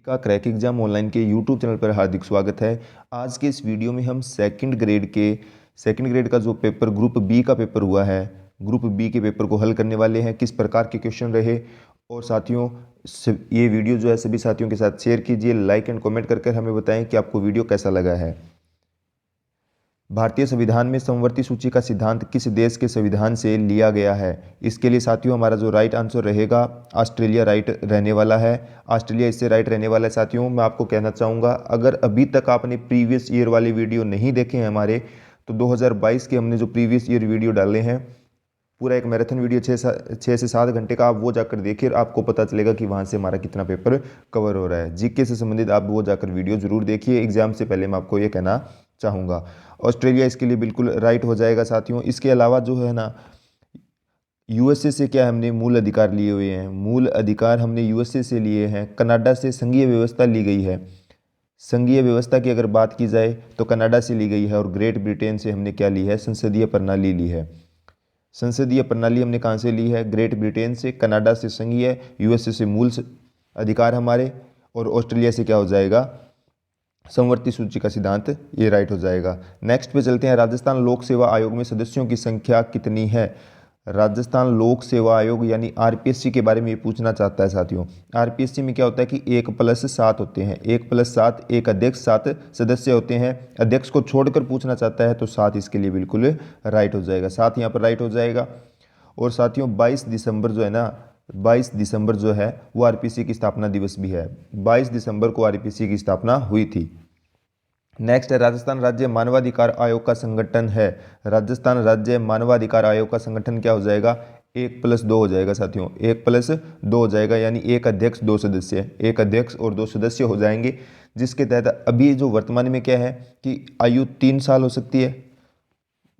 का crack exam online के YouTube channel पर हार्दिक स्वागत है। आज के इस वीडियो में हम सेकंड ग्रेड का जो पेपर ग्रुप बी का पेपर हुआ है, ग्रुप बी के पेपर को हल करने वाले हैं। किस प्रकार के क्वेश्चन रहे, और साथियों ये वीडियो जो है सभी साथियों के साथ शेयर कीजिए, लाइक एंड कमेंट करके हमें बताएं कि आपको वीडियो कैसा लगा है। भारतीय संविधान में समवर्ती सूची का सिद्धांत किस देश के संविधान से लिया गया है? इसके लिए साथियों हमारा जो राइट आंसर रहेगा ऑस्ट्रेलिया राइट रहने वाला है। ऑस्ट्रेलिया इससे राइट रहने वाला है। साथियों मैं आपको कहना चाहूँगा, अगर अभी तक आपने प्रीवियस ईयर वाले वीडियो नहीं देखे हैं हमारे, तो 2022 के हमने जो प्रीवियस ईयर वीडियो डाले हैं, पूरा एक मैराथन वीडियो 6 से 7 घंटे का, आप वो जाकर देखिए, आपको पता चलेगा कि वहाँ से हमारा कितना पेपर कवर हो रहा है। जीके से संबंधित आप वो जाकर वीडियो जरूर देखिए। एग्जाम से पहले मैं आपको ये कहना चाहूँगा, ऑस्ट्रेलिया इसके लिए बिल्कुल राइट हो जाएगा। साथियों इसके अलावा जो है ना, यूएसए से क्या हमने मूल अधिकार लिए हुए हैं? मूल अधिकार हमने यूएसए से लिए हैं। कनाडा से संघीय व्यवस्था ली गई है। संघीय व्यवस्था की अगर बात की जाए तो कनाडा से ली गई है। और ग्रेट ब्रिटेन से हमने क्या ली है? संसदीय प्रणाली ली है। संसदीय प्रणाली हमने कहाँ से ली है? ग्रेट ब्रिटेन से। कनाडा से संघीय, यूएसए से मूल अधिकार हमारे, और ऑस्ट्रेलिया से क्या हो जाएगा? समवर्ती सूची का सिद्धांत, ये राइट हो जाएगा। नेक्स्ट पे चलते हैं। राजस्थान लोक सेवा आयोग में सदस्यों की संख्या कितनी है? राजस्थान लोक सेवा आयोग यानी आरपीएससी के बारे में ये पूछना चाहता है। साथियों आरपीएससी में क्या होता है कि 1+7 होते हैं। 1+7, एक अध्यक्ष, 7 सदस्य होते हैं। अध्यक्ष को छोड़कर पूछना चाहता है तो 7 इसके लिए बिल्कुल राइट हो जाएगा। 7 यहाँ पर राइट हो जाएगा। और साथियों 22 दिसंबर जो है ना, 22 दिसंबर जो है वो आरपीएससी की स्थापना दिवस भी है। 22 दिसंबर को आरपीएससी की स्थापना हुई थी। नेक्स्ट है, राजस्थान राज्य मानवाधिकार आयोग का संगठन है। राजस्थान राज्य मानवाधिकार आयोग का संगठन क्या हो जाएगा? 1+2 हो जाएगा। साथियों 1+2 हो जाएगा, यानी एक अध्यक्ष, 2 सदस्य। एक अध्यक्ष और 2 सदस्य हो जाएंगे, जिसके तहत अभी जो वर्तमान में क्या है कि आयु 3 साल हो सकती है।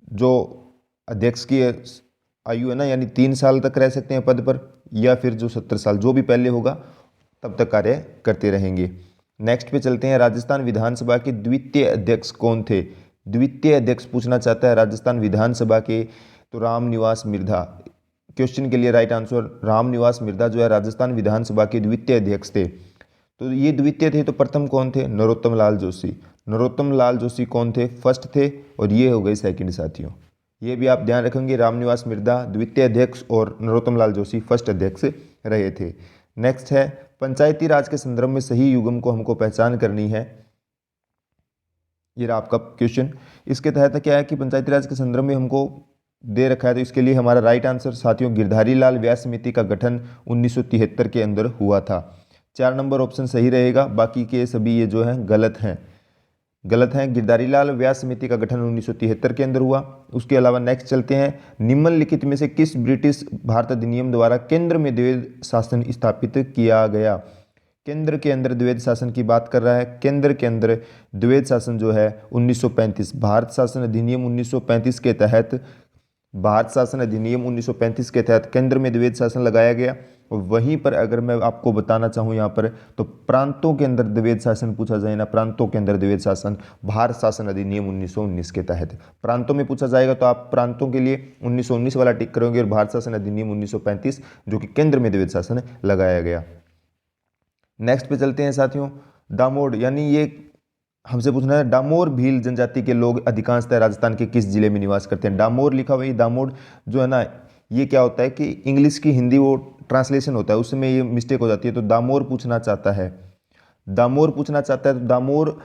जो अध्यक्ष की आयु है ना, यानी 3 साल तक रह सकते हैं पद पर, या फिर जो 70 साल, जो भी पहले होगा तब तक कार्य करते रहेंगे। नेक्स्ट पे चलते हैं। राजस्थान विधानसभा के द्वितीय अध्यक्ष कौन थे? द्वितीय अध्यक्ष पूछना चाहता है राजस्थान विधानसभा के, तो रामनिवास मिर्धा। क्वेश्चन के लिए राइट आंसर रामनिवास मिर्धा जो है राजस्थान विधानसभा के द्वितीय अध्यक्ष थे। तो ये द्वितीय थे, तो प्रथम कौन थे? नरोत्तम लाल जोशी। नरोत्तम लाल जोशी कौन थे? फर्स्ट थे, और ये हो गए सेकंड। साथियों ये भी आप ध्यान रखेंगे, रामनिवास मिर्धा द्वितीय अध्यक्ष और नरोत्तम लाल जोशी फर्स्ट अध्यक्ष रहे थे। नेक्स्ट है, पंचायती राज के संदर्भ में सही युग्म को हमको पहचान करनी है। ये रहा आपका क्वेश्चन। इसके तहत क्या है कि पंचायती राज के संदर्भ में हमको दे रखा है, तो इसके लिए हमारा राइट आंसर साथियों गिरधारी लाल व्यास समिति का गठन 1973 के अंदर हुआ था। 4 नंबर ऑप्शन सही रहेगा, बाकी के सभी ये जो है गलत हैं। गलत हैं। गिरधारी लाल व्यास समिति का गठन 1973 के अंदर हुआ। उसके अलावा नेक्स्ट चलते हैं। निम्नलिखित में से किस ब्रिटिश भारत अधिनियम द्वारा केंद्र में द्वैध शासन स्थापित किया गया? केंद्र के अंदर द्वैध शासन की बात कर रहा है। केंद्र के अंदर द्वैध शासन जो है 1935, भारत शासन अधिनियम 1935 के तहत, भारत शासन अधिनियम 1935 के तहत केंद्र में द्वैध शासन लगाया गया। और वहीं पर अगर मैं आपको बताना चाहूँ यहाँ पर, तो प्रांतों के अंदर द्वैध शासन पूछा जाए ना, प्रांतों के अंदर द्वैध शासन भारत शासन अधिनियम 1919 के तहत प्रांतों में पूछा जाएगा, तो आप प्रांतों के लिए 1919 वाला टिक करोगे, और भारत शासन अधिनियम 1935 जो कि केंद्र में द्वैध शासन लगाया गया। नेक्स्ट पे चलते हैं साथियों। डामोर, यानी ये हमसे पूछना है, डामोर भील जनजाति के लोग अधिकांशतः राजस्थान के किस जिले में निवास करते हैं? डामोर लिखा हुआ है। डामोर जो है ना, ये क्या होता है कि इंग्लिश की हिंदी वो ट्रांसलेशन होता है, उसमें ये मिस्टेक हो जाती है। तो दामोर पूछना चाहता है, दामोर पूछना चाहता है। तो दामोर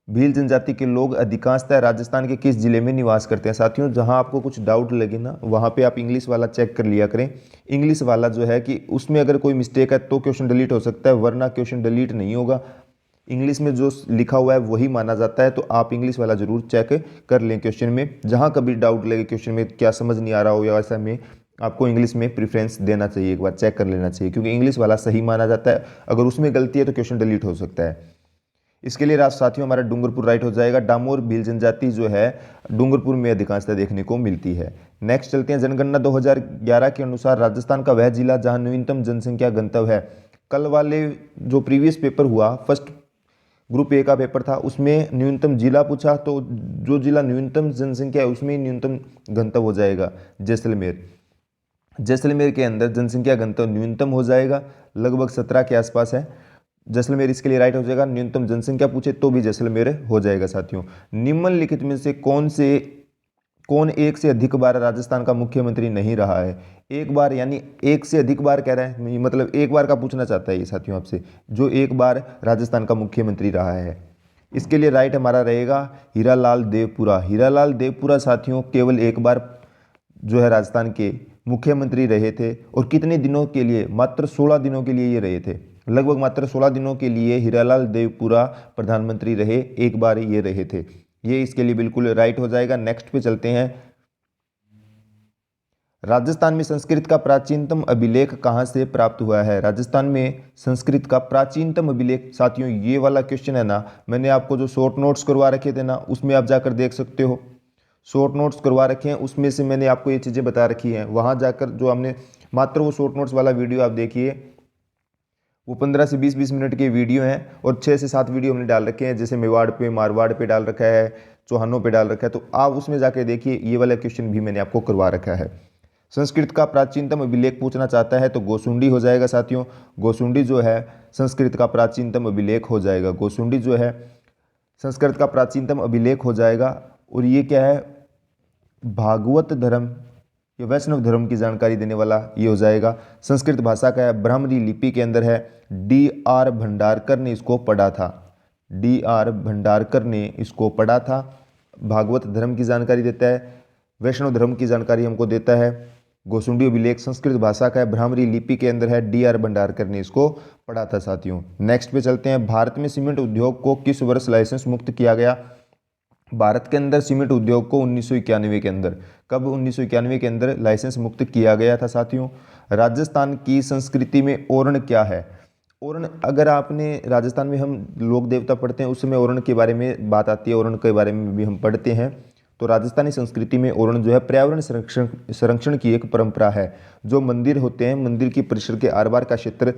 भील जनजाति के लोग अधिकांशतः राजस्थान के किस जिले में निवास करते हैं? साथियों जहां आपको कुछ डाउट लगे ना, वहां पे आप इंग्लिश वाला चेक कर लिया करें। इंग्लिश वाला जो है कि उसमें अगर कोई मिस्टेक है तो क्वेश्चन डिलीट हो सकता है, वरना क्वेश्चन डिलीट नहीं होगा। इंग्लिश में जो लिखा हुआ है वही माना जाता है, तो आप इंग्लिश वाला जरूर चेक कर लें क्वेश्चन में। जहां कभी डाउट लगे क्वेश्चन में, क्या समझ नहीं आ रहा हो या ऐसा में, आपको इंग्लिश में प्रेफरेंस देना चाहिए, एक बार चेक कर लेना चाहिए, क्योंकि इंग्लिश वाला सही माना जाता है। अगर उसमें गलती है तो क्वेश्चन डिलीट हो सकता है। इसके लिए साथियों हमारा डूंगरपुर राइट हो जाएगा। डामोर भील जनजाति जो है डूंगरपुर में अधिकांशतः देखने को मिलती है। नेक्स्ट चलते हैं। जनगणना 2011 के अनुसार राजस्थान का वह जिला जहां न्यूनतम जनसंख्या गंतव्य है। कल वाले जो प्रीवियस पेपर हुआ, फर्स्ट ग्रुप ए का पेपर था, उसमें न्यूनतम जिला पूछा, तो जो जिला न्यूनतम जनसंख्या है उसमें न्यूनतम गंतव्य हो जाएगा जैसलमेर। जैसलमेर के अंदर जनसंख्या घनत्व न्यूनतम हो जाएगा, लगभग 17 के आसपास है। जैसलमेर इसके लिए राइट हो जाएगा। न्यूनतम जनसंख्या पूछे तो भी जैसलमेर हो जाएगा साथियों। निम्नलिखित में से कौन एक से अधिक बार राजस्थान का मुख्यमंत्री नहीं रहा है? एक बार यानी एक से अधिक बार कह रहा है, मतलब एक बार का पूछना चाहता है ये साथियों आपसे, जो एक बार राजस्थान का मुख्यमंत्री रहा है। इसके लिए राइट हमारा रहेगा हीरालाल देवपुरा। हीरालाल देवपुरा साथियों केवल एक बार जो है राजस्थान के मुख्यमंत्री रहे थे, और कितने दिनों के लिए? मात्र 16 दिनों के लिए ये रहे थे। लगभग मात्र 16 दिनों के लिए हीरालाल देवपुरा प्रधानमंत्री रहे, एक बार ये रहे थे। ये इसके लिए बिल्कुल राइट हो जाएगा। नेक्स्ट पे चलते हैं। राजस्थान में संस्कृत का प्राचीनतम अभिलेख कहाँ से प्राप्त हुआ है? राजस्थान में संस्कृत का प्राचीनतम अभिलेख साथियों, ये वाला क्वेश्चन है ना, मैंने आपको जो शॉर्ट नोट्स करवा रखे थे ना, उसमें आप जाकर देख सकते हो। शॉर्ट नोट्स करवा रखे हैं, उसमें से मैंने आपको ये चीज़ें बता रखी हैं। वहाँ जाकर जो हमने मात्र वो शॉर्ट नोट्स वाला वीडियो आप देखिए, वो 15 से 20 मिनट के वीडियो हैं, और 6 से 7 वीडियो हमने डाल रखे हैं, जैसे मेवाड़ पे, मारवाड़ पे डाल रखा है, चौहानों पे डाल रखा है। तो आप उसमें जाके देखिए, ये वाला क्वेश्चन भी मैंने आपको करवा रखा है। संस्कृत का प्राचीनतम अभिलेख पूछना चाहता है तो गोसुंडी हो जाएगा साथियों। गोसुंडी जो है संस्कृत का प्राचीनतम अभिलेख हो जाएगा। गोसुंडी जो है संस्कृत का प्राचीनतम अभिलेख हो जाएगा। और ये क्या है? भागवत धर्म या वैष्णव धर्म की जानकारी देने वाला ये हो जाएगा। संस्कृत भाषा का है, ब्राह्मणी लिपि के अंदर है। D.R. भंडारकर ने इसको पढ़ा था। D.R. भंडारकर ने इसको पढ़ा था। भागवत धर्म की जानकारी देता है, वैष्णव धर्म की जानकारी हमको देता है। गोसुंडी अभिलेख संस्कृत भाषा का है, ब्राह्मणी लिपि के अंदर है। D.R. भंडारकर ने इसको पढ़ा था साथियों। नेक्स्ट पे चलते हैं। भारत में सीमेंट उद्योग को किस वर्ष लाइसेंस मुक्त किया गया? भारत के अंदर सीमेंट उद्योग को 1991 के अंदर, कब? 1991 के अंदर लाइसेंस मुक्त किया गया था साथियों। राजस्थान की संस्कृति में ओरण क्या है? ओरण, अगर आपने राजस्थान में हम लोक देवता पढ़ते हैं, उस समय ओरण के बारे में बात आती है, ओरण के बारे में भी हम पढ़ते हैं। तो राजस्थानी संस्कृति में ओरण जो है पर्यावरण संरक्षण की एक परंपरा है। जो मंदिर होते हैं, मंदिर की परिसर के आर पार का क्षेत्र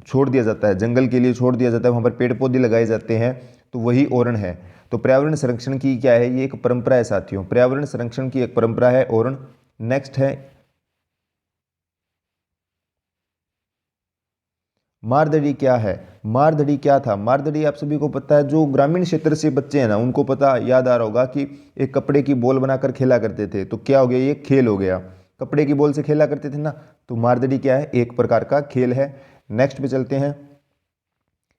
छोड़ दिया जाता है, जंगल के लिए छोड़ दिया जाता है, वहाँ पर पेड़ पौधे लगाए जाते हैं, तो वही ओरण है। तो पर्यावरण संरक्षण की क्या है? ये एक परंपरा है साथियों। पर्यावरण संरक्षण की एक परंपरा है ओरण। नेक्स्ट है मारदड़ी क्या है? मारदड़ी क्या था? मारदड़ी आप सभी को पता है, जो ग्रामीण क्षेत्र से बच्चे हैं ना, उनको पता याद आ रहा होगा कि एक कपड़े की बॉल बनाकर खेला करते थे। तो क्या हो गया? ये खेल हो गया। कपड़े की बॉल से खेला करते थे ना, तो मारदड़ी क्या है? एक प्रकार का खेल है। नेक्स्ट पे चलते हैं।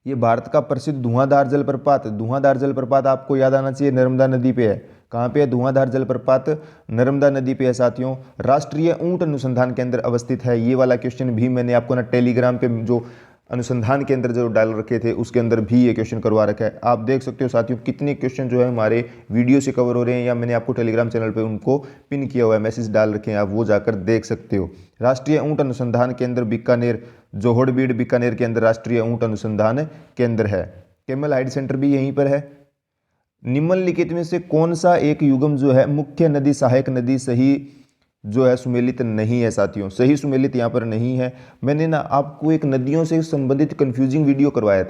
ये भारत का प्रसिद्ध धुआंधार जलप्रपात, धुआंधार जलप्रपात आपको याद आना चाहिए, नर्मदा नदी पे है। कहाँ पे है धुआंधार जलप्रपात? नर्मदा नदी पे है साथियों। राष्ट्रीय ऊंट अनुसंधान केंद्र अवस्थित है। ये वाला क्वेश्चन भी मैंने आपको ना टेलीग्राम पे जो अनुसंधान केंद्र जो डाल रखे थे, उसके अंदर भी ये क्वेश्चन करवा रखा है। आप देख सकते हो साथियों, कितने क्वेश्चन जो है हमारे वीडियो से कवर हो रहे हैं, या मैंने आपको टेलीग्राम चैनल पे उनको पिन किया हुआ है, मैसेज डाल रखे हैं, आप वो जाकर देख सकते हो। राष्ट्रीय ऊंट अनुसंधान केंद्र बीकानेर, जोहोड़बीड़ बीकानेर के अंदर राष्ट्रीय ऊंट अनुसंधान केंद्र है। कैमल हाइड सेंटर भी यहीं पर है। निम्नलिखित में से कौन सा एक युग्म जो है मुख्य नदी सहायक नदी सही जो है सुमेलित नहीं है साथियों? सही सुमेलित यहाँ पर नहीं है। मैंने ना आपको एक नदियों से संबंधित कंफ्यूजिंग वीडियो करवाया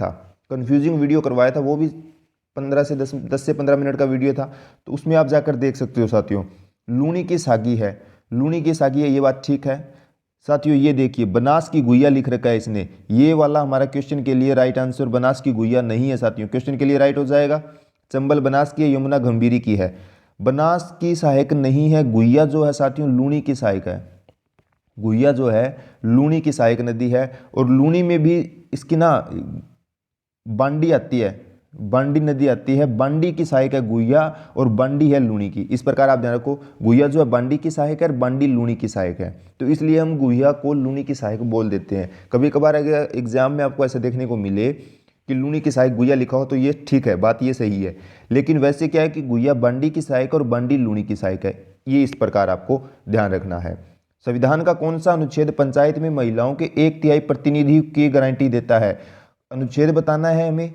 था, वो भी 10 से 15 मिनट का वीडियो था, तो उसमें आप जाकर देख सकते हो साथियों। लूणी की सागी है, लूणी की सागी है, ये बात ठीक है साथियों। ये देखिए बनास की गुइया लिख रखा है इसने, ये वाला हमारा क्वेश्चन के लिए राइट आंसर बनास की गुइया नहीं है साथियों। क्वेश्चन के लिए राइट हो जाएगा चंबल बनास की, यमुना गंभीरी की है। बनास की सहायक नहीं है। गुइया जो है साथियों लूणी की सहायक है। गुइया जो है लूणी की सहायक नदी है। और लूणी में भी इसकी ना बांडी आती है, बांडी नदी आती है। बांडी की सहायक है गुइया, और बांडी है लूणी की। इस प्रकार आप ध्यान रखो, गुइया जो है बांडी की सहायक है और बांडी लूणी की सहायक है। तो इसलिए हम गुइया को लूणी की सहायक बोल देते हैं। कभी कभार अगर एग्जाम में आपको ऐसा देखने को मिले कि लूणी की सहायक गुइया लिखा हो, तो ये ठीक है, बात ये सही है। लेकिन वैसे क्या है कि गुइया बांडी की सहायक और बांडी लूणी की सहायक है। ये इस प्रकार आपको ध्यान रखना है। संविधान का कौन सा अनुच्छेद पंचायत में महिलाओं के 1/3 प्रतिनिधि की गारंटी देता है? अनुच्छेद बताना है हमें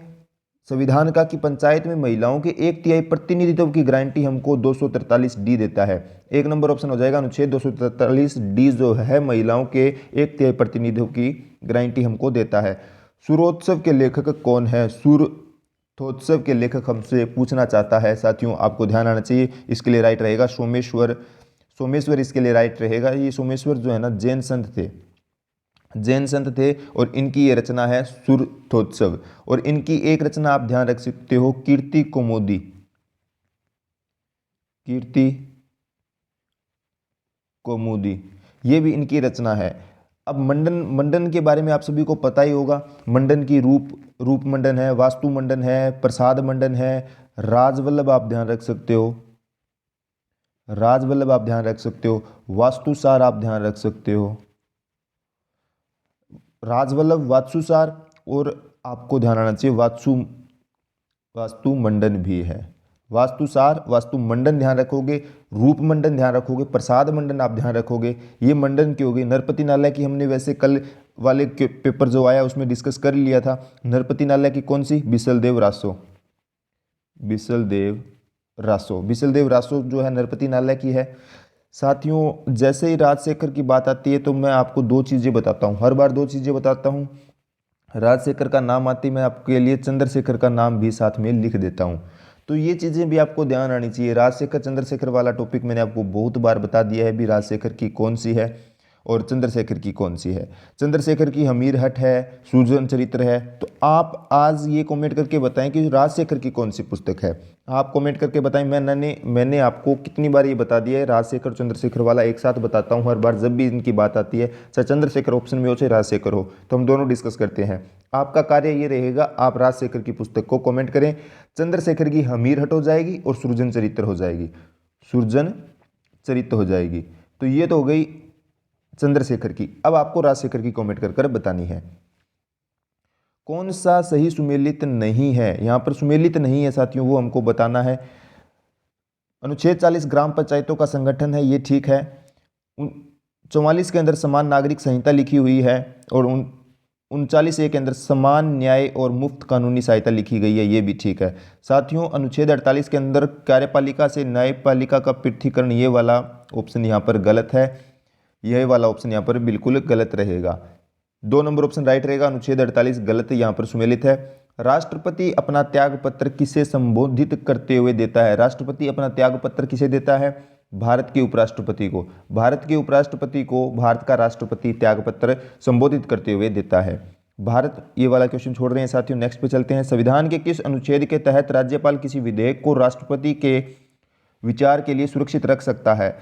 संविधान का कि पंचायत में महिलाओं के 1/3 प्रतिनिधित्व की गारंटी हमको 243D देता है। एक नंबर ऑप्शन हो जाएगा अनुच्छेद 243D जो है महिलाओं के 1/3 प्रतिनिधित्व की गारंटी हमको देता है। सूर्योत्सव के लेखक कौन है? सूर्योत्सव के लेखक हमसे पूछना चाहता है साथियों, आपको ध्यान आना चाहिए। इसके लिए राइट रहेगा सोमेश्वर, सोमेश्वर इसके लिए राइट रहेगा। ये सोमेश्वर जो है ना जैन संत थे, जैन संत थे और इनकी ये रचना है सुरथोत्सव। और इनकी एक रचना आप ध्यान रख सकते हो, कीर्ति कौमुदी, कीर्ति कौमुदी, ये भी इनकी रचना है। अब मंडन, मंडन के बारे में आप सभी को पता ही होगा। मंडन की रूप मंडन है, वास्तु मंडन है, प्रसाद मंडन है, राजवल्लभ आप ध्यान रख सकते हो, राजवल्लभ आप ध्यान रख सकते हो, वास्तुसार आप ध्यान रख सकते हो, राजवल्लभ, वास्तुसार, और आपको ध्यान आना चाहिए वास्तु मंडन भी है। वास्तुसार, वास्तु मंडन ध्यान रखोगे, रूप मंडन ध्यान रखोगे, प्रसाद मंडन आप ध्यान रखोगे। ये मंडन की होगी। नरपति नालय की हमने वैसे कल वाले पेपर जो आया उसमें डिस्कस कर लिया था। नरपति नालय की कौन सी? बिसलदेव रासो, बिसलदेव रासो, बिसलदेव रासो जो है नरपति नालय की है। साथियों, जैसे ही राजशेखर की बात आती है तो मैं आपको दो चीज़ें बताता हूँ, हर बार दो चीज़ें बताता हूँ। राजशेखर का नाम आती मैं आपके लिए चंद्रशेखर का नाम भी साथ में लिख देता हूँ। तो ये चीज़ें भी आपको ध्यान आनी चाहिए। राजशेखर चंद्रशेखर वाला टॉपिक मैंने आपको बहुत बार बता दिया है भी, राजशेखर की कौन सी है और चंद्रशेखर की कौन सी है। चंद्रशेखर की हमीर हट है, सुजन चरित्र है। तो आप आज ये कमेंट करके बताएं कि राजशेखर की कौन सी पुस्तक है। आप कमेंट करके बताएं। मैंने आपको कितनी बार ये बता दिया है, राजशेखर चंद्रशेखर वाला एक साथ बताता हूँ हर बार जब भी इनकी बात आती है, चाहे चंद्रशेखर ऑप्शन में हो चाहे राजशेखर हो, तो हम दोनों डिस्कस करते हैं। आपका कार्य ये रहेगा, आप राजशेखर की पुस्तक को कमेंट करें। चंद्रशेखर की हमीर हट हो जाएगी और सृजन चरित्र हो जाएगी, सृजन चरित्र हो जाएगी। तो ये तो हो गई चंद्रशेखर की। अब आपको राजशेखर की कमेंट कर बतानी है। कौन सा सही सुमेलित नहीं है, यहां पर सुमेलित नहीं है साथियों, वो हमको बताना है। अनुच्छेद 40 ग्राम पंचायतों का संगठन है, ये ठीक है। 44 के अंदर समान नागरिक संहिता लिखी हुई है और 39 के अंदर समान न्याय और मुफ्त कानूनी सहायता लिखी गई है, ये भी ठीक है। साथियों, अनुच्छेद 48 के अंदर कार्यपालिका से न्यायपालिका का पृथकीकरण, ये वाला ऑप्शन यहाँ पर गलत है, यह वाला ऑप्शन यहाँ पर बिल्कुल गलत रहेगा। 2 नंबर ऑप्शन राइट रहेगा, अनुच्छेद 48 गलत यहाँ पर सुमेलित है। राष्ट्रपति अपना त्याग पत्र किसे संबोधित करते हुए देता है? राष्ट्रपति अपना त्याग पत्र किसे देता है? भारत के उपराष्ट्रपति को। भारत के उपराष्ट्रपति को भारत का राष्ट्रपति त्याग पत्र संबोधित करते हुए देता है। भारत, ये वाला क्वेश्चन छोड़ रहे हैं साथियों, नेक्स्ट पे चलते हैं। संविधान के किस अनुच्छेद के तहत राज्यपाल किसी विधेयक को राष्ट्रपति के विचार के लिए सुरक्षित रख सकता है?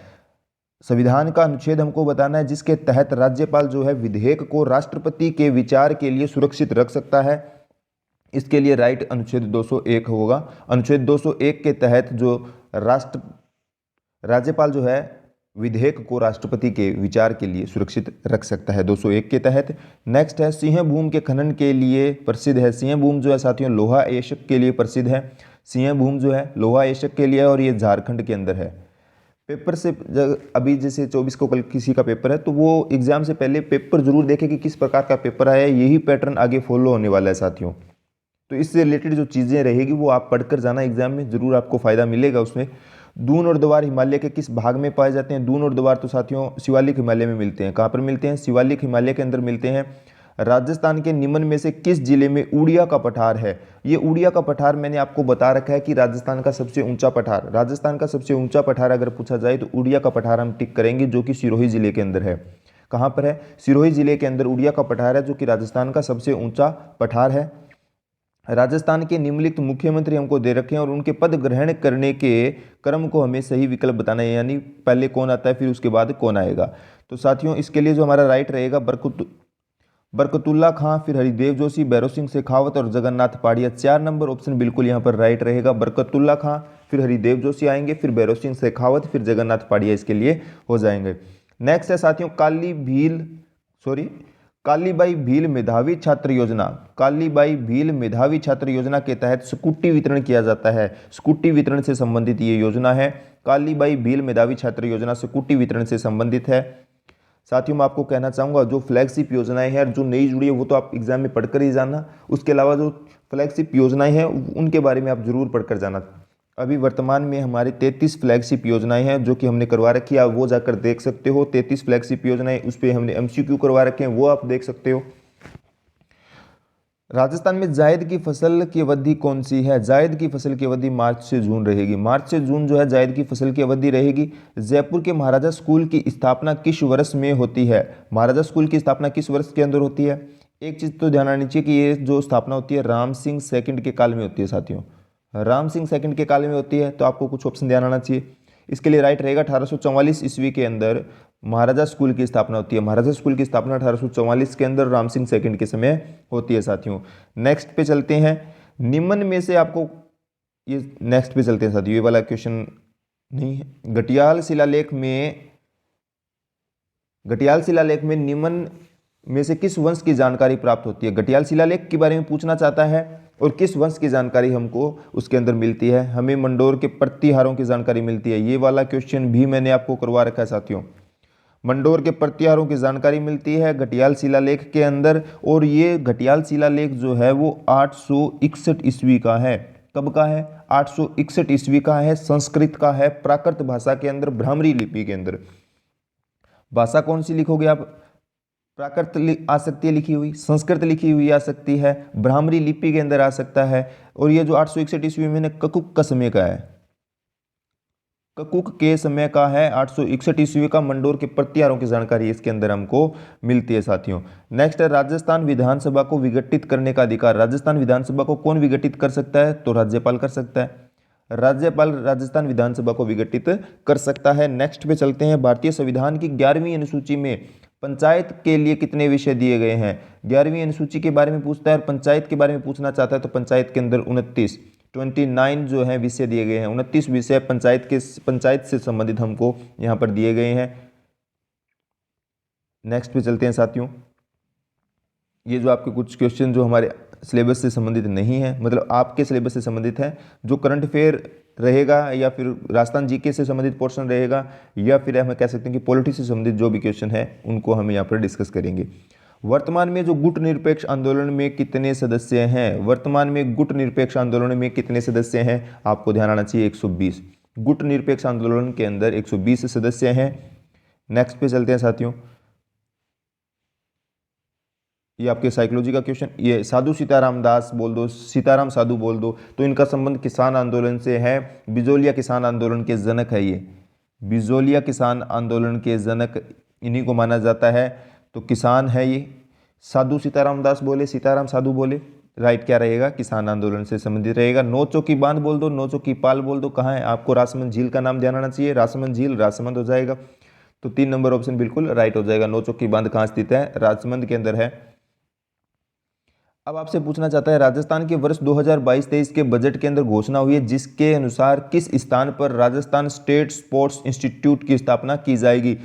संविधान का अनुच्छेद हमको बताना है जिसके तहत राज्यपाल जो है विधेयक को राष्ट्रपति के विचार के लिए सुरक्षित रख सकता है। इसके लिए राइट अनुच्छेद 201 होगा। अनुच्छेद 201 के तहत जो राज्यपाल जो है विधेयक को राष्ट्रपति के विचार के लिए सुरक्षित रख सकता है 201 के तहत। नेक्स्ट है, सिंहभूम के खनन के लिए प्रसिद्ध है। सिंहभूम जो है साथियों लोहा एशक के लिए प्रसिद्ध है। सिंहभूम जो है लोहा एशक के लिए, और ये झारखंड के अंदर है। पेपर से अभी जैसे 24 को कल किसी का पेपर है तो वो एग्जाम से पहले पेपर जरूर देखें कि किस प्रकार का पेपर आया है। यही पैटर्न आगे फॉलो होने वाला है साथियों। तो इससे रिलेटेड जो चीज़ें रहेगी वो आप पढ़कर जाना एग्जाम में, जरूर आपको फायदा मिलेगा उसमें। दून और द्वार हिमालय के किस भाग में पाए जाते हैं? दून और द्वार तो साथियों शिवालिक हिमालय में मिलते हैं। कहाँ पर मिलते हैं? शिवालिक हिमालय के अंदर मिलते हैं। राजस्थान के निम्न में से किस जिले में उड़िया का पठार है? ये उड़िया का पठार मैंने आपको बता रखा है कि राजस्थान का सबसे ऊंचा पठार, राजस्थान का सबसे ऊंचा पठार अगर पूछा जाए तो उड़िया का पठार हम टिक करेंगे, जो कि सिरोही जिले के अंदर है। कहाँ पर है? सिरोही जिले के अंदर उड़िया का पठार है, जो कि राजस्थान का सबसे ऊंचा पठार है। राजस्थान के निम्नलिखित मुख्यमंत्री हमको दे रखे हैं और उनके पद ग्रहण करने के क्रम को हमें सही विकल्प बताना है, यानी पहले कौन आता है फिर उसके बाद कौन आएगा। तो साथियों, इसके लिए जो हमारा राइट रहेगा बरकतुल्ला खां, फिर हरिदेव जोशी, भैरव सिंह शेखावत और जगन्नाथ पहाड़िया। 4 नंबर ऑप्शन बिल्कुल यहाँ पर राइट रहेगा। बरकतुल्ला खां, फिर हरिदेव जोशी आएंगे, फिर भैरव सिंह शेखावत, फिर जगन्नाथ पहाड़िया इसके लिए हो जाएंगे। नेक्स्ट है साथियों कालीबाई भील मेधावी छात्र योजना। कालीबाई भील मेधावी छात्र योजना के तहत स्कूटी वितरण किया जाता है। स्कूटी वितरण से संबंधित ये योजना है। कालीबाई भील मेधावी छात्र योजना स्कूटी वितरण से संबंधित है। साथियों, मैं आपको कहना चाहूँगा जो फ्लैगशिप योजनाएं हैं जो नई जुड़ी है वो तो आप एग्जाम में पढ़कर ही जाना। उसके अलावा जो फ्लैगशिप योजनाएं हैं उनके बारे में आप जरूर पढ़कर जाना। अभी वर्तमान में हमारे 33 फ्लैगशिप योजनाएं हैं जो कि हमने करवा रखी है, आप वो जाकर देख सकते हो। 33 फ्लैगशिप योजनाएं, उस पर हमने MCQ करवा रखे हैं, वो आप देख सकते हो। राजस्थान में जायद की फसल की अवधि कौन सी है? जायद की फसल की अवधि मार्च से जून रहेगी। मार्च से जून जो है जायद की फसल की अवधि रहेगी। जयपुर के महाराजा स्कूल की स्थापना किस वर्ष में होती है? महाराजा स्कूल की स्थापना किस वर्ष के अंदर होती है? एक चीज तो ध्यान आनी चाहिए कि ये जो स्थापना होती है राम सिंह सेकंड के काल में होती है साथियों। राम सिंह सेकंड के काल में होती है, तो आपको कुछ ऑप्शन ध्यान आना चाहिए। इसके लिए राइट रहेगा 1844 ईस्वी के अंदर महाराजा स्कूल की स्थापना होती है। महाराजा स्कूल की स्थापना 1844 के अंदर राम सिंह सेकंड के समय होती है साथियों। नेक्स्ट पे चलते हैं। निम्न में से आपको ये नेक्स्ट पे चलते हैं साथियों, ये वाला क्वेश्चन नहीं है। घटियाल शिलालेख में निम्न में से किस वंश की जानकारी प्राप्त होती है? घटियाल शिलालेख के बारे में पूछना चाहता है और किस वंश की जानकारी हमको उसके अंदर मिलती है? हमें मंडोर के प्रतिहारों की जानकारी मिलती है। ये वाला क्वेश्चन भी मैंने आपको करवा रखा है साथियों। मंडोर के प्रतिहारों की जानकारी मिलती है घटियाल शिलालेख के अंदर, और ये घटियाल शिलालेख जो है वो 861 ईस्वी का है। कब का है? 861 ईस्वी का है। संस्कृत का है, प्राकृत भाषा के अंदर, ब्राह्मणी लिपि के अंदर। भाषा कौन सी लिखोगे आप? प्राकृत आ सकती है लिखी हुई, संस्कृत लिखी हुई आ सकती है, ब्राह्मणी लिपि के अंदर आ सकता है। और ये जो 861 ईस्वी में ककुक का समय का है, ककुक के समय का है 861 ईस्वी का। मंडोर के प्रतिहारों की जानकारी इसके अंदर हमको मिलती है साथियों। नेक्स्ट है राजस्थान विधानसभा को विघटित करने का अधिकार। राजस्थान विधानसभा को कौन विघटित कर सकता है? तो राज्यपाल कर सकता है। राज्यपाल राजस्थान विधानसभा को विघटित कर सकता है। नेक्स्ट पे चलते हैं। भारतीय संविधान की 11वीं अनुसूची में पंचायत के लिए कितने विषय दिए गए हैं? 11वीं अनुसूची के बारे में पूछता है और पंचायत के बारे में पूछना चाहता है, तो पंचायत के अंदर 29 जो है विषय दिए गए हैं। 29 विषय पंचायत से संबंधित हमको यहाँ पर दिए गए हैं। नेक्स्ट पे चलते हैं साथियों। ये जो आपके कुछ क्वेश्चन जो हमारे सिलेबस से संबंधित नहीं है, मतलब आपके सिलेबस से संबंधित है, जो करंट अफेयर रहेगा या फिर राजस्थान जीके से संबंधित पोर्शन रहेगा, या फिर हम कह सकते हैं कि पॉलिटिक्स से संबंधित जो भी क्वेश्चन है उनको हम यहाँ पर डिस्कस करेंगे। वर्तमान में जो गुट निरपेक्ष आंदोलन में कितने सदस्य हैं? वर्तमान में गुट निरपेक्ष आंदोलन में कितने सदस्य हैं? आपको ध्यान आना चाहिए 120। गुट निरपेक्ष आंदोलन के अंदर 120 सदस्य हैं। नेक्स्ट पे चलते हैं साथियों। ये आपके साइकोलॉजी का क्वेश्चन, ये साधु सीताराम दास बोल दो, सीताराम साधु बोल दो, तो इनका संबंध किसान आंदोलन से है। बिजोलिया किसान आंदोलन के जनक है ये। बिजोलिया किसान आंदोलन के जनक इन्हीं को माना जाता है। तो किसान है ये। साधु सीताराम दास बोले, सीताराम साधु बोले, राइट क्या रहेगा? किसान आंदोलन से संबंधित रहेगा। नौ चौकी बांध बोल दो, नौ चौकी पाल बोल दो, कहाँ है? आपको रासमंद झील का नाम ध्यान आना चाहिए। रासमंद झील रासमंद हो जाएगा। तो 3 नंबर ऑप्शन बिल्कुल राइट हो जाएगा। नौ चौकी बांध कहाँ स्थित है? राजसमंद के अंदर है। अब आपसे पूछना चाहता है, राजस्थान के वर्ष 2022-23 के बजट के अंदर घोषणा हुई है जिसके अनुसार किस स्थान पर राजस्थान स्टेट स्पोर्ट्स इंस्टीट्यूट की स्थापना की जाएगी?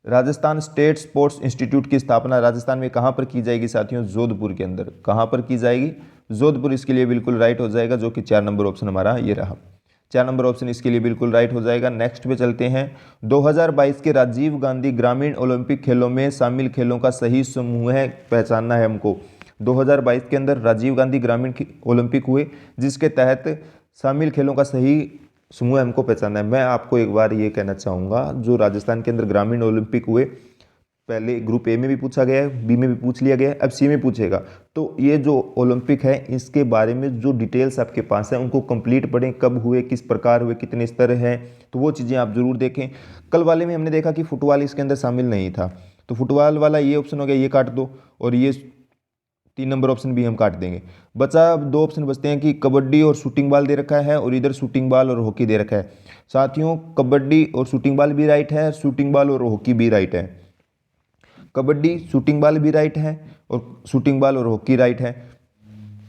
राजस्थान स्टेट स्पोर्ट्स इंस्टीट्यूट की स्थापना राजस्थान में कहां पर की जाएगी साथियों? जोधपुर के अंदर। कहां पर की जाएगी? जोधपुर इसके लिए बिल्कुल राइट हो जाएगा, जो कि 4 नंबर ऑप्शन हमारा ये रहा। 4 नंबर ऑप्शन इसके लिए बिल्कुल राइट हो जाएगा। नेक्स्ट पे चलते हैं। 2022 के राजीव गांधी ग्रामीण ओलंपिक खेलों में शामिल खेलों का सही समूह पहचानना है हमको। 2022 के अंदर राजीव गांधी ग्रामीण ओलंपिक हुए, जिसके तहत शामिल खेलों का सही समूह हमको पहचानना है। मैं आपको एक बार ये कहना चाहूँगा, जो राजस्थान के अंदर ग्रामीण ओलंपिक हुए, पहले ग्रुप ए में भी पूछा गया है, बी में भी पूछ लिया गया है, अब सी में पूछेगा। तो ये जो ओलंपिक है इसके बारे में जो डिटेल्स आपके पास है उनको कंप्लीट पढ़ें। कब हुए, किस प्रकार हुए, कितने स्तर हैं, तो वो चीज़ें आप जरूर देखें। कल वाले में हमने देखा कि फुटबॉल इसके अंदर शामिल नहीं था, तो फुटबॉल वाला ये ऑप्शन हो गया, ये काट दो, और ये 3 नंबर ऑप्शन भी हम काट देंगे। बचा 2 ऑप्शन बचते हैं कि कबड्डी और शूटिंग बॉल दे रखा है, और इधर शूटिंग बॉल और हॉकी दे रखा है। साथियों, कबड्डी और शूटिंग बॉल भी राइट है, शूटिंग बॉल और हॉकी भी राइट है। कबड्डी शूटिंग बॉल भी राइट है, और शूटिंग बॉल और हॉकी राइट है।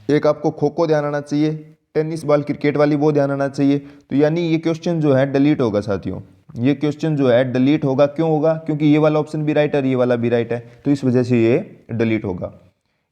एक आपको खो खो ध्यान आना चाहिए, टेनिस बॉल क्रिकेट वाली वो ध्यान आना चाहिए। तो यानी ये क्वेश्चन जो है डिलीट होगा साथियों, ये क्वेश्चन जो है डिलीट होगा। क्यों होगा? क्योंकि ये वाला ऑप्शन भी राइट है और ये वाला भी राइट है, तो इस वजह से ये डिलीट होगा।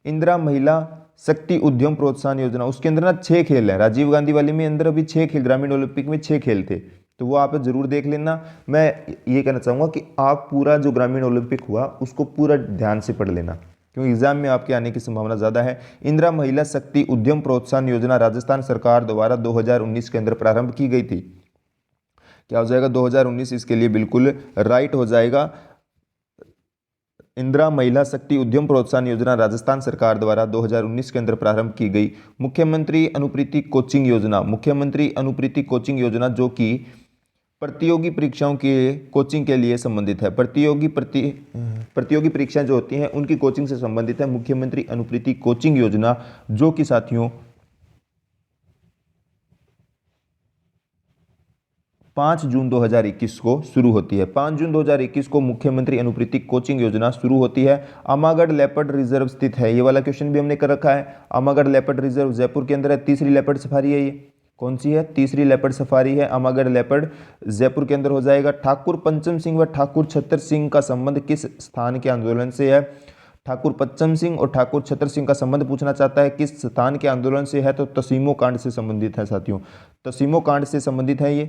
इंदिरा महिला शक्ति उद्यम प्रोत्साहन योजना, उसके अंदर ना 6 खेल है। राजीव गांधी वाले में अंदर अभी 6 खेल, ग्रामीण ओलंपिक में 6 खेल थे, तो वो आप जरूर देख लेना। मैं ये कहना चाहूँगा कि आप पूरा जो ग्रामीण ओलंपिक हुआ उसको पूरा ध्यान से पढ़ लेना, क्योंकि एग्जाम में आपके आने की संभावना ज़्यादा है। इंदिरा महिला शक्ति उद्यम प्रोत्साहन योजना राजस्थान सरकार द्वारा 2019 के अंदर प्रारंभ की गई थी। क्या हो जाएगा? 2019 इसके लिए बिल्कुल राइट हो जाएगा। इंदिरा महिला शक्ति उद्यम प्रोत्साहन योजना राजस्थान सरकार द्वारा 2019 के अंदर प्रारंभ की गई मुख्यमंत्री अनुप्रीति कोचिंग योजना, मुख्यमंत्री अनुप्रीति कोचिंग योजना जो कि प्रतियोगी परीक्षाओं के कोचिंग के लिए संबंधित है। प्रतियोगी परीक्षाएं जो होती हैं उनकी कोचिंग से संबंधित है मुख्यमंत्री अनुप्रीति कोचिंग योजना, जो कि साथियों 5 जून 2021 को शुरू होती है। 5 जून 2021 को मुख्यमंत्री अनुप्रीति कोचिंग योजना शुरू होती है। आमागढ़ लेपर्ड रिजर्व स्थित है। ये वाला क्वेश्चन भी हमने कर रखा है। आमागढ़ लेपर्ड रिजर्व जयपुर के अंदर है। तीसरी लेपर्ड सफारी है, ये कौन सी है? तीसरी लेपर्ड सफारी है आमागढ़ लेपर्ड, जयपुर के अंदर हो जाएगा। ठाकुर पंचम सिंह व ठाकुर छतर सिंह का संबंध किस स्थान के आंदोलन से है? ठाकुर पंचम सिंह और ठाकुर छतर सिंह का संबंध पूछना चाहता है किस स्थान के आंदोलन से है? तो तसीमो कांड से संबंधित है साथियों, तसीमो कांड से संबंधित है। ये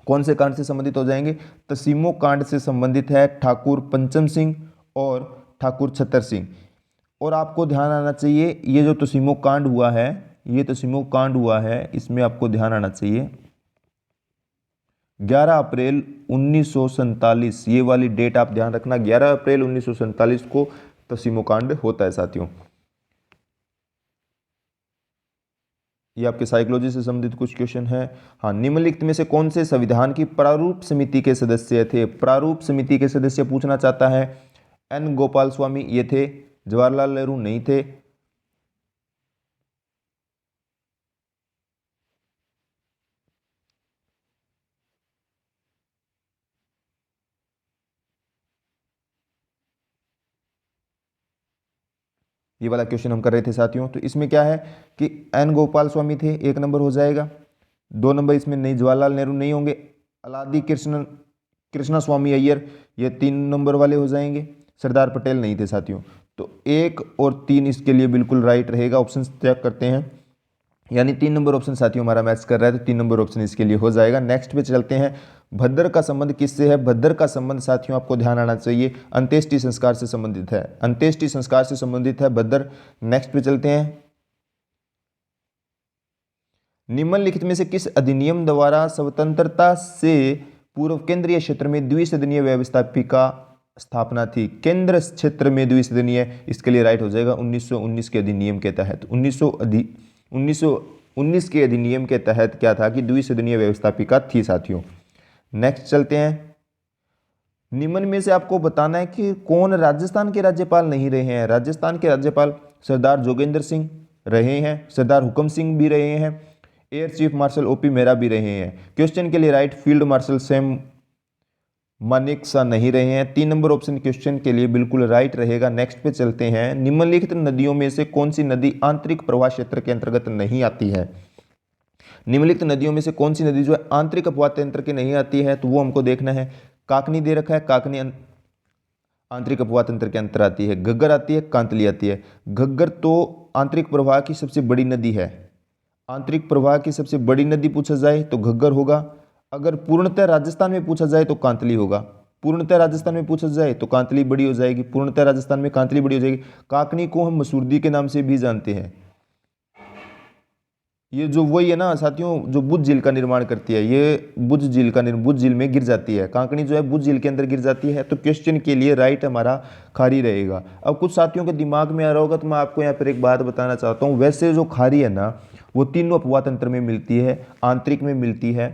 कौन से कांड से संबंधित हो जाएंगे? तसीमो कांड से संबंधित है ठाकुर पंचम सिंह और ठाकुर छतर सिंह। और आपको ध्यान आना चाहिए ये जो तसीमो कांड हुआ है, ये तसीमो कांड हुआ है, इसमें आपको ध्यान आना चाहिए 11 अप्रैल 1947, ये वाली डेट आप ध्यान रखना। 11 अप्रैल 1947 को तसीमो कांड होता है साथियों। ये आपके साइकोलॉजी से संबंधित कुछ क्वेश्चन है। हाँ, निम्नलिखित में से कौन से संविधान की प्रारूप समिति के सदस्य थे? प्रारूप समिति के सदस्य पूछना चाहता है। एन गोपाल स्वामी ये थे, जवाहरलाल नेहरू नहीं थे। ये वाला क्वेश्चन हम कर रहे थे साथियों। तो इसमें क्या है कि एन गोपाल स्वामी थे, 1 नंबर हो जाएगा। 2 नंबर इसमें नहीं, जवाहरलाल नेहरू नहीं होंगे। अलादी कृष्णा स्वामी अय्यर ये 3 नंबर वाले हो जाएंगे। सरदार पटेल नहीं थे साथियों। तो 1 और 3 इसके लिए बिल्कुल राइट रहेगा। ऑप्शन चेक करते हैं, यानी 3 नंबर ऑप्शन साथियों हमारा मैच कर रहा है, तो 3 नंबर ऑप्शन इसके लिए हो जाएगा। नेक्स्ट पे चलते हैं। भद्र का संबंध किससे है? भद्र का संबंध साथियों आपको ध्यान आना चाहिए अंत्येष्टि संस्कार से संबंधित है। अंत्येष्टि संस्कार से संबंधित है भद्र। नेक्स्ट पे चलते हैं। निम्नलिखित में से किस अधिनियम द्वारा स्वतंत्रता से पूर्व केंद्रीय क्षेत्र में द्विसदनीय व्यवस्थापिका स्थापना थी? केंद्र क्षेत्र में द्विसदनीय, इसके लिए राइट हो जाएगा 1919 के अधिनियम के तहत। 1919 के अधिनियम के तहत क्या था कि द्विसदनीय व्यवस्थापिका थी साथियों। नेक्स्ट चलते हैं। निम्न में से आपको बताना है कि कौन राजस्थान के राज्यपाल नहीं रहे हैं। राजस्थान के राज्यपाल सरदार जोगेंद्र सिंह रहे हैं, सरदार हुकम सिंह भी रहे हैं, air chief marshal OP Mehra भी रहे हैं। क्वेश्चन के लिए right field marshal Sam Manekshaw नहीं रहे हैं। 3 नंबर ऑप्शन क्वेश्चन के लिए बिल्कुल राइट रहेगा। नेक्स्ट पे चलते हैं। निम्नलिखित नदियों में से कौन सी नदी आंतरिक प्रवाह क्षेत्र के अंतर्गत नहीं आती है? निम्नलिखित नदियों में से कौन सी नदी जो है आंतरिक अपवाह तंत्र की नहीं आती है? तो वो हमको देखना है। काकनी दे रखा है, काकनी आंतरिक अपवाह तंत्र के अंतर आती है। घग्गर आती है, कांतली आती है। घग्गर तो आंतरिक प्रवाह की सबसे बड़ी नदी है। आंतरिक प्रवाह की सबसे बड़ी नदी पूछा जाए तो घग्गर होगा। अगर पूर्णतः राजस्थान में पूछा जाए तो कांतली होगा। पूर्णतः राजस्थान में पूछा जाए तो कांतली बड़ी हो जाएगी। पूर्णतः राजस्थान में कांतली बड़ी हो जाएगी। काकनी को हम मसूरदी के नाम से भी जानते हैं। ये जो वही है ना साथियों जो बुझ झील का निर्माण करती है, ये बुझ झील में गिर जाती है। कांकनी जो है बुझ झील के अंदर गिर जाती है। तो क्वेश्चन के लिए राइट हमारा खारी रहेगा। अब कुछ साथियों के दिमाग में आ रहा होगा तो मैं आपको यहाँ पर एक बात बताना चाहता हूँ। वैसे जो खारी है ना वो तीनों अपवाह तंत्र में मिलती है। आंतरिक में मिलती है,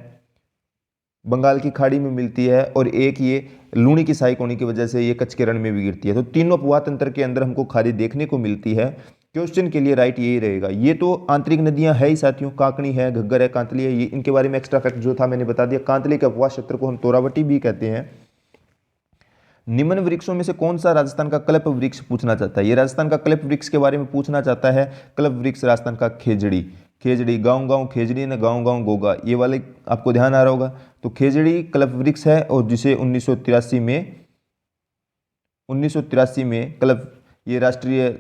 बंगाल की खाड़ी में मिलती है, और एक ये लूणी की सहायक होने की वजह से ये कच्छ के रण में भी गिरती है। तो तीनों अपवाह तंत्र के अंदर हमको खाड़ी देखने को मिलती है। क्वेश्चन के लिए राइट यही रहेगा। ये तो आंतरिक नदियां है ही साथियों, काकनी है, घग्गर है, कांतली है। ये इनके बारे में एक्स्ट्रा फैक्ट जो था मैंने बता दिया। कांतली के अपवाह क्षेत्र को हम तोरावटी भी कहते हैं। निम्न वृक्षों में से कौन सा राजस्थान का कल्प वृक्ष पूछना चाहता है? ये राजस्थान का कल्प वृक्ष के बारे में पूछना चाहता है। कल्प वृक्ष राजस्थान का खेजड़ी। खेजड़ी गाँव गाँव खेजड़ी न गाँव गाँव गोगा, ये वाले आपको ध्यान आ रहा होगा। तो खेजड़ी कल्प वृक्ष है और जिसे 1983 में कल्प ये राष्ट्रीय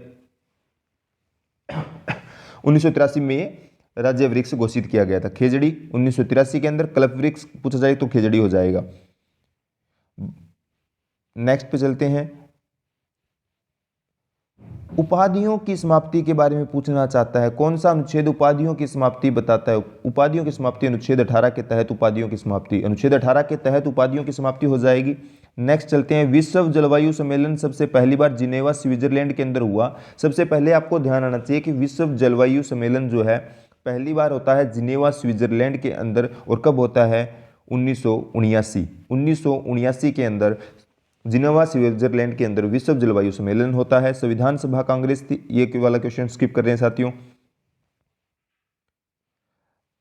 1983 में राज्य वृक्ष घोषित किया गया था। खेजड़ी 1983 के अंदर कल्प वृक्ष पूछा जाए तो खेजड़ी हो जाएगा। नेक्स्ट पे चलते हैं। उपाधियों की समाप्ति के बारे में पूछना चाहता है। कौन सा अनुच्छेद उपाधियों की समाप्ति बताता है? उपाधियों की समाप्ति अनुच्छेद 18 के तहत उपाधियों की समाप्ति, अनुच्छेद 18 के तहत उपाधियों की समाप्ति हो जाएगी। नेक्स्ट चलते हैं, विश्व जलवायु सम्मेलन सबसे पहली बार जिनेवा स्विट्जरलैंड के अंदर हुआ। सबसे पहले आपको ध्यान आना चाहिए कि विश्व जलवायु सम्मेलन जो है पहली बार होता है जिनेवा स्विट्जरलैंड के अंदर, और कब होता है? 1979 के अंदर जिनेवा स्विट्जरलैंड के अंदर विश्व जलवायु सम्मेलन होता है। संविधान सभा कांग्रेस थी, ये वाला क्वेश्चन स्किप कर रहे हैं साथियों।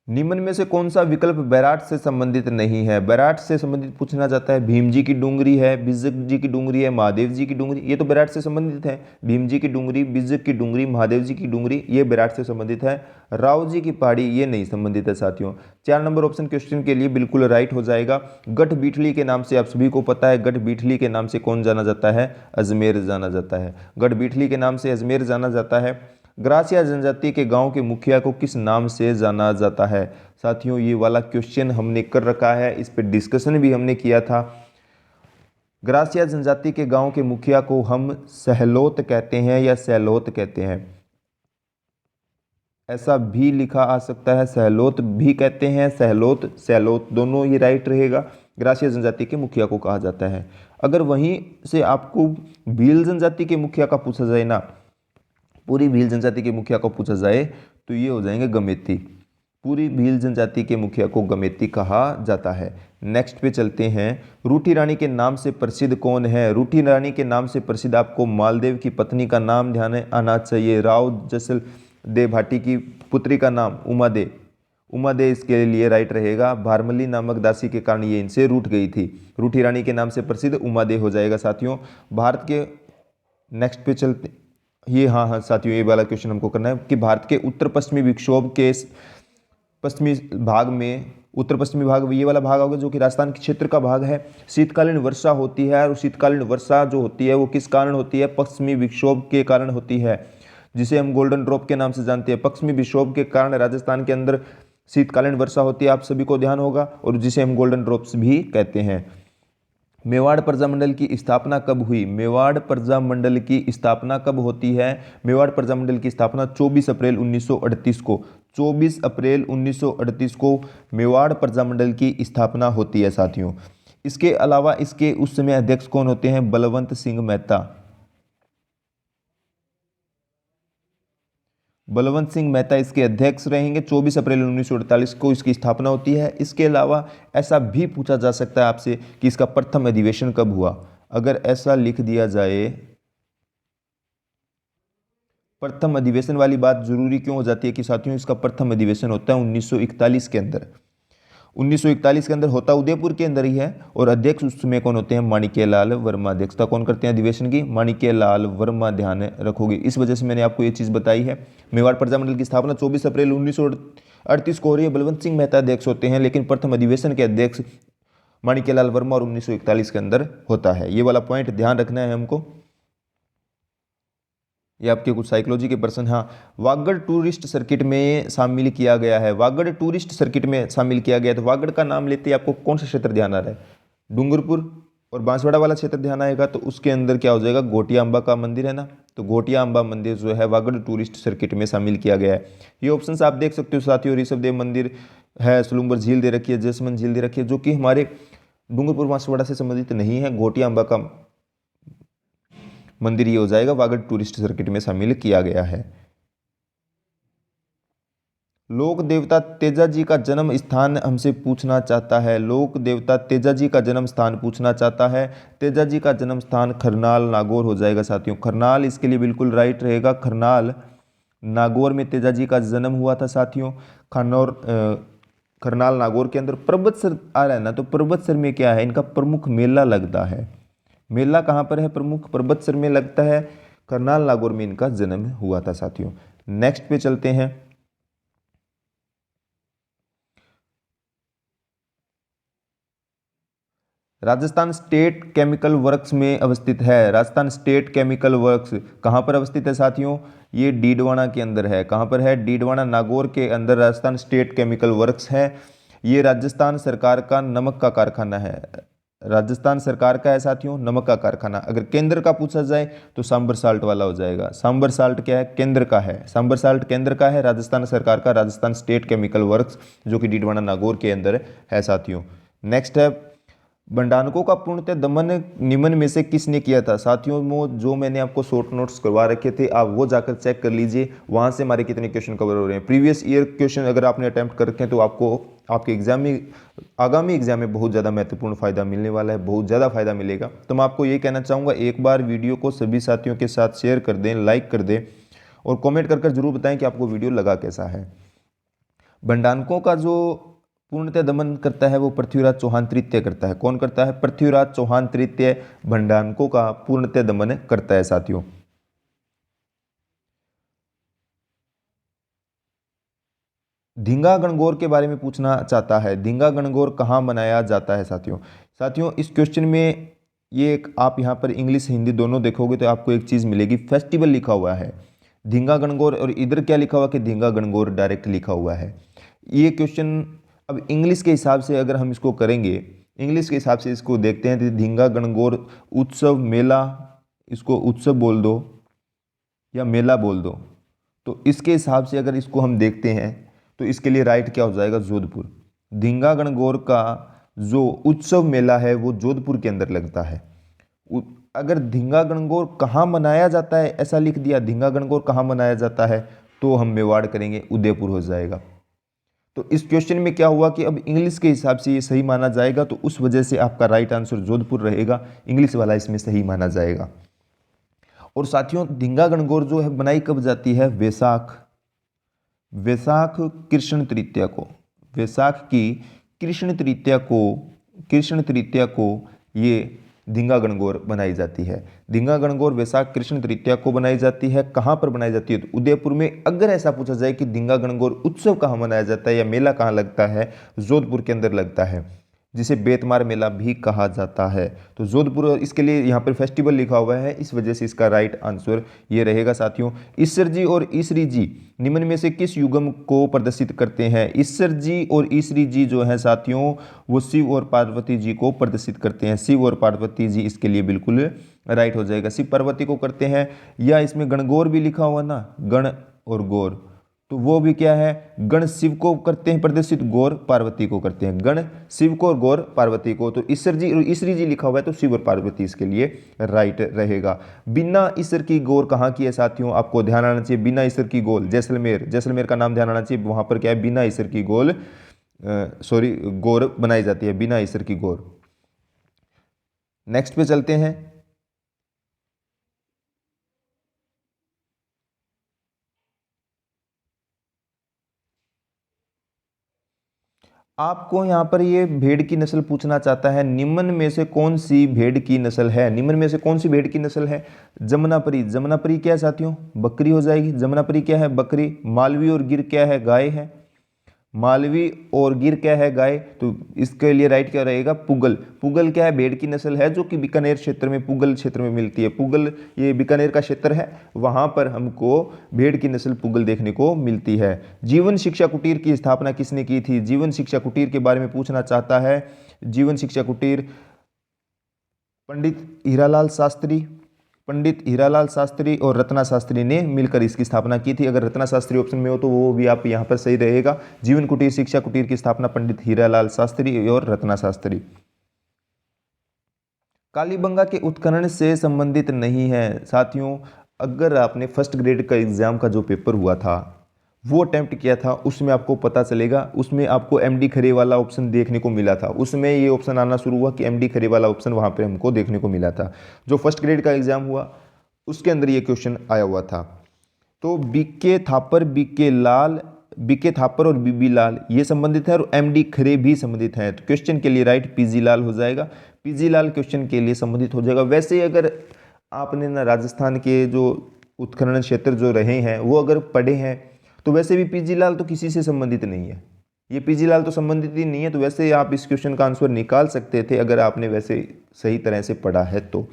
निम्न में से कौन सा विकल्प बैराट से संबंधित नहीं है? बैराट से संबंधित पूछना चाहता है, भीम जी की डूंगरी है, बिजक जी की डूंगरी है, महादेव जी की डूंगरी, ये तो बैराट से संबंधित है। भीम जी की डूंगरी, बिजक की डूंगरी, महादेव जी की डूंगरी, ये बैराट से संबंधित है। राव जी की पहाड़ी ये नहीं संबंधित है साथियों। 4 नंबर ऑप्शन क्वेश्चन के लिए बिल्कुल राइट हो जाएगा। गढ़ बीठली के नाम से आप सभी को पता है, गढ़ बीठली के नाम से कौन जाना जाता है? अजमेर जाना जाता है। गढ़ बीठली के नाम से अजमेर जाना जाता है। ग्रासिया जनजाति के गांव के मुखिया को किस नाम से जाना जाता है? साथियों ये वाला क्वेश्चन हमने कर रखा है, इस पे डिस्कशन भी हमने किया था। ग्रासिया जनजाति के गांव के मुखिया को हम सहलोत कहते हैं या सहलोत कहते हैं, ऐसा भी लिखा आ सकता है, सहलोत भी कहते हैं, सहलोत सहलोत दोनों ही राइट रहेगा। ग्रासिया जनजाति के मुखिया को कहा जाता है। अगर वहीं से आपको भील जनजाति के मुखिया का पूछा जाए ना, पूरी भील जनजाति के मुखिया को पूछा जाए तो ये हो जाएंगे गमेती। पूरी भील जनजाति के मुखिया को गमेती कहा जाता है। नेक्स्ट पे चलते हैं, रूठी रानी के नाम से प्रसिद्ध कौन है? रूठी रानी के नाम से प्रसिद्ध आपको मालदेव की पत्नी का नाम ध्यान आना चाहिए। राव जसल देव भाटी की पुत्री का नाम उमा दे, उमा दे इसके लिए राइट रहेगा। भारमली नामक दासी के कारण ये इनसे रूठ गई थी। रूठी रानी के नाम से प्रसिद्ध उमा दे हो जाएगा साथियों। भारत के नेक्स्ट पे चलते, ये हाँ साथियों ये वाला क्वेश्चन हमको करना है कि भारत के उत्तर पश्चिमी विक्षोभ के पश्चिमी भाग में, उत्तर पश्चिमी भाग ये वाला भाग होगा जो कि राजस्थान के क्षेत्र का भाग है, शीतकालीन वर्षा होती है। और शीतकालीन वर्षा जो होती है वो किस कारण होती है? पश्चिमी विक्षोभ के कारण होती है, जिसे हम गोल्डन ड्रॉप के नाम से जानते हैं। पश्चिमी विक्षोभ के कारण राजस्थान के अंदर शीतकालीन वर्षा होती है, आप सभी को ध्यान होगा, और जिसे हम गोल्डन ड्रॉप्स भी कहते हैं। मेवाड़ प्रजामंडल की स्थापना कब हुई? मेवाड़ प्रजामंडल की स्थापना कब होती है? मेवाड़ प्रजामंडल की स्थापना 24 अप्रैल 1938 को, 24 अप्रैल 1938 को मेवाड़ प्रजामंडल की स्थापना होती है साथियों। इसके अलावा इसके उस समय अध्यक्ष कौन होते हैं? बलवंत सिंह मेहता। बलवंत सिंह मेहता इसके अध्यक्ष रहेंगे। 24 अप्रैल 1948 को इसकी स्थापना होती है। इसके अलावा ऐसा भी पूछा जा सकता है आपसे कि इसका प्रथम अधिवेशन कब हुआ। अगर ऐसा लिख दिया जाए, प्रथम अधिवेशन वाली बात जरूरी क्यों हो जाती है कि साथियों इसका प्रथम अधिवेशन होता है 1941 के अंदर। 1941 के अंदर होता उदयपुर के अंदर ही है, और अध्यक्ष उस समय कौन होते हैं? माणिक्यलाल वर्मा। अध्यक्षता कौन करते हैं अधिवेशन की? माणिक्यलाल वर्मा, ध्यान रखोगे। इस वजह से मैंने आपको ये चीज़ बताई है। मेवाड़ प्रजामंडल की स्थापना 24 अप्रैल 1938 को हो रही है। बलवंत सिंह मेहता अध्यक्ष होते हैं, लेकिन प्रथम अधिवेशन के अध्यक्ष माणिक्यलाल वर्मा और 1941 के अंदर होता है। ये वाला पॉइंट ध्यान रखना है हमको। ये आपके कुछ साइकोलॉजी के पर्सन। हाँ, वागड़ टूरिस्ट सर्किट में शामिल किया गया है। वागड़ टूरिस्ट सर्किट में शामिल किया गया है, तो वागड़ का नाम लेते ही आपको कौन सा क्षेत्र ध्यान आ रहा है? डूंगरपुर और बांसवाड़ा वाला क्षेत्र ध्यान आएगा, तो उसके अंदर क्या हो जाएगा? घोटिया अंबा का मंदिर है ना, तो घोटिया अंबा मंदिर जो है वागड़ टूरिस्ट सर्किट में शामिल किया गया है। ये ऑप्शंस आप देख सकते हो साथियों। ऋषभदेव मंदिर है, सलूम्बर झील दे रखी है, जसमंद झील दे रखी है, जो कि हमारे डूंगरपुर बांसवाड़ा से संबंधित नहीं है। घोटिया अंबा का मंदिर ये हो जाएगा, वागड़ टूरिस्ट सर्किट में शामिल किया गया है। लोक देवता तेजाजी का जन्म स्थान हमसे पूछना चाहता है। लोक देवता तेजाजी का जन्म स्थान पूछना चाहता है। तेजाजी का जन्म स्थान खरनाल नागौर हो जाएगा साथियों। खरनाल इसके लिए बिल्कुल राइट रहेगा। खरनाल नागौर में तेजाजी का जन्म हुआ था साथियों। खरनाल नागौर के अंदर पर्वतसर आ रहा है ना, तो पर्वतसर में क्या है? इनका प्रमुख मेला लगता है। मेला कहाँ पर है? प्रमुख पर्वतसर में लगता है। करनाल नागौर में इनका जन्म हुआ था साथियों। नेक्स्ट पे चलते हैं। राजस्थान स्टेट केमिकल वर्क्स में अवस्थित है। राजस्थान स्टेट केमिकल वर्क्स कहाँ पर अवस्थित है साथियों? ये डीडवाना के अंदर है। कहाँ पर है? डीडवाना नागौर के अंदर राजस्थान स्टेट केमिकल वर्क्स है। ये राजस्थान सरकार का नमक का कारखाना है। राजस्थान सरकार का है साथियों नमक का कारखाना। अगर केंद्र का पूछा जाए तो सांबर साल्ट वाला हो जाएगा। सांबर साल्ट क्या है? केंद्र का है। सांबर साल्ट केंद्र का है, राजस्थान सरकार का राजस्थान स्टेट केमिकल वर्क्स जो कि डीडवाना नागौर के अंदर है साथियों। नेक्स्ट है बंडाणकों का पूर्णतः दमन निम्न में से किसने किया था? साथियों वो जो मैंने आपको शॉर्ट नोट्स करवा रखे थे, आप वो जाकर चेक कर लीजिए, वहाँ से हमारे कितने क्वेश्चन कवर हो रहे हैं। प्रीवियस ईयर क्वेश्चन अगर आपने अटैम्प्ट कर रखे हैं तो आपको आपके एग्जाम में, आगामी एग्जाम में बहुत ज़्यादा महत्वपूर्ण फायदा मिलने वाला है, बहुत ज़्यादा फायदा मिलेगा। तो मैं आपको ये कहना चाहूँगा, एक बार वीडियो को सभी साथियों के साथ शेयर कर दें, लाइक कर दें और कॉमेंट कर जरूर बताएं कि आपको वीडियो लगा कैसा है। बंडाणकों का जो पूर्णतः दमन करता है वो पृथ्वीराज चौहान तृतीय करता है। कौन करता है? पृथ्वीराज चौहान तृतीय बंडाणकों का पूर्णतः दमन करता है साथियों। धींगा गणगौर के बारे में पूछना चाहता है, धींगा गणगौर कहाँ मनाया जाता है साथियों? साथियों इस क्वेश्चन में ये एक आप यहाँ पर इंग्लिश हिंदी दोनों देखोगे तो आपको एक चीज़ मिलेगी, फेस्टिवल लिखा हुआ है धींगा गणगौर, और इधर क्या लिखा हुआ कि धींगा गणगौर डायरेक्ट लिखा हुआ है। ये क्वेश्चन अब इंग्लिश के हिसाब से अगर हम इसको करेंगे, इंग्लिश के हिसाब से इसको देखते हैं तो धींगा गणगौर उत्सव मेला, इसको उत्सव बोल दो या मेला बोल दो, तो इसके हिसाब से अगर इसको हम देखते हैं तो इसके लिए राइट क्या हो जाएगा? जोधपुर। धींगा गणगौर का जो उत्सव मेला है वो जोधपुर के अंदर लगता है। अगर धींगा गणगौर कहाँ मनाया जाता है ऐसा लिख दिया, धींगा गणगौर कहाँ मनाया जाता है, तो हम मेवाड़ करेंगे, उदयपुर हो जाएगा। तो इस क्वेश्चन में क्या हुआ कि अब इंग्लिश के हिसाब से ये सही माना जाएगा, तो उस वजह से आपका राइट आंसर जोधपुर रहेगा, इंग्लिश वाला इसमें सही माना जाएगा। और साथियों धींगा गणगौर जो है बनाई कब जाती है? वैसाख कृष्ण तृतीया को, वैसाख की कृष्ण तृतीया को ये धींगा गणगौर बनाई जाती है। धींगा गणगौर वैसाख कृष्ण तृतीया को बनाई जाती है। कहाँ पर बनाई जाती है? तो उदयपुर में। अगर ऐसा पूछा जाए कि धींगा गणगौर उत्सव कहाँ मनाया जाता है या मेला कहाँ लगता है, जोधपुर के अंदर लगता है, जिसे बेतमार मेला भी कहा जाता है। तो जोधपुर, इसके लिए यहाँ पर फेस्टिवल लिखा हुआ है, इस वजह से इसका राइट आंसर ये रहेगा साथियों। ईसर जी और ईसरी जी निम्न में से किस युगम को प्रदर्शित करते हैं? ईसर जी और ईसरी जी जो है साथियों वो शिव और पार्वती जी को प्रदर्शित करते हैं। शिव और पार्वती जी इसके लिए बिल्कुल राइट हो जाएगा। शिव पार्वती को करते हैं, या इसमें गणगौर भी लिखा हुआ ना, गण और गौर, तो वो भी क्या है? गण शिव को करते हैं प्रदर्शित, गौर पार्वती को करते हैं। गण शिव को और गौर पार्वती को। तो ईसर जी और ईसरी जी लिखा हुआ है तो शिव और पार्वती इसके लिए राइट रहेगा। बिना ईसर की गौर कहाँ की है साथियों? आपको ध्यान आना चाहिए, बिना ईसर की गौर जैसलमेर, जैसलमेर का नाम ध्यान आना चाहिए। वहां पर क्या है? बिना ईसर की गौर गौर बनाई जाती है, बिना ईसर की गौर। नेक्स्ट पे चलते हैं। आपको यहाँ पर ये भेड़ की नस्ल पूछना चाहता है, निम्न में से कौन सी भेड़ की नस्ल है? निम्न में से कौन सी भेड़ की नस्ल है? जमुनापरी। जमुनापरी क्या है साथियों? बकरी हो जाएगी। जमुनापरी क्या है? बकरी। मालवी और गिर क्या है? गाय है। मालवी और गिर क्या है? गाय। तो इसके लिए राइट क्या रहेगा? पुगल। पुगल क्या है? भेड़ की नस्ल है जो कि बीकानेर क्षेत्र में, पुगल क्षेत्र में मिलती है। पुगल ये बीकानेर का क्षेत्र है, वहां पर हमको भेड़ की नस्ल पुगल देखने को मिलती है। जीवन शिक्षा कुटीर की स्थापना किसने की थी? जीवन शिक्षा कुटीर के बारे में पूछना चाहता है। जीवन शिक्षा कुटीर पंडित हीरालाल शास्त्री, पंडित हीरालाल शास्त्री और रत्ना शास्त्री ने मिलकर इसकी स्थापना की थी। अगर रत्ना शास्त्री ऑप्शन में हो तो वो भी आप यहाँ पर सही रहेगा। जीवन कुटीर शिक्षा कुटीर की स्थापना पंडित हीरालाल शास्त्री और रत्ना शास्त्री। कालीबंगा के उत्खनन से संबंधित नहीं है साथियों। अगर आपने फर्स्ट ग्रेड का एग्जाम का जो पेपर हुआ था वो अटेम्प्ट किया था, उसमें आपको पता चलेगा, उसमें आपको एमडी खरे वाला ऑप्शन देखने को मिला था। उसमें ये ऑप्शन आना शुरू हुआ कि एमडी खरे वाला ऑप्शन वहाँ पे हमको देखने को मिला था। जो फर्स्ट ग्रेड का एग्जाम हुआ उसके अंदर ये क्वेश्चन आया हुआ था। तो बीके थापर, बीके लाल, बीके थापर और बीबी लाल ये संबंधित है और एमडी खरे भी संबंधित है। तो क्वेश्चन के लिए राइट पीजी लाल हो जाएगा। पीजी लाल क्वेश्चन के लिए संबंधित हो जाएगा। वैसे अगर आपने ना राजस्थान के जो उत्खनन क्षेत्र जो रहे हैं वो अगर पढ़े हैं तो वैसे भी पीजी लाल तो किसी से संबंधित नहीं है, ये पीजी लाल तो संबंधित ही नहीं है। तो वैसे आप इस क्वेश्चन का आंसर निकाल सकते थे अगर आपने वैसे सही तरह से पढ़ा है तो।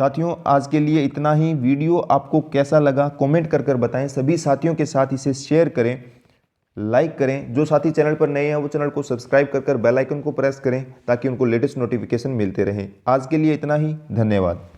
साथियों आज के लिए इतना ही। वीडियो आपको कैसा लगा कमेंट कर बताएं। सभी साथियों के साथ इसे शेयर करें, लाइक करें। जो साथी चैनल पर नए हैं वो चैनल को सब्सक्राइब कर बेल आइकन को प्रेस करें ताकि उनको लेटेस्ट नोटिफिकेशन मिलते रहें। आज के लिए इतना ही, धन्यवाद।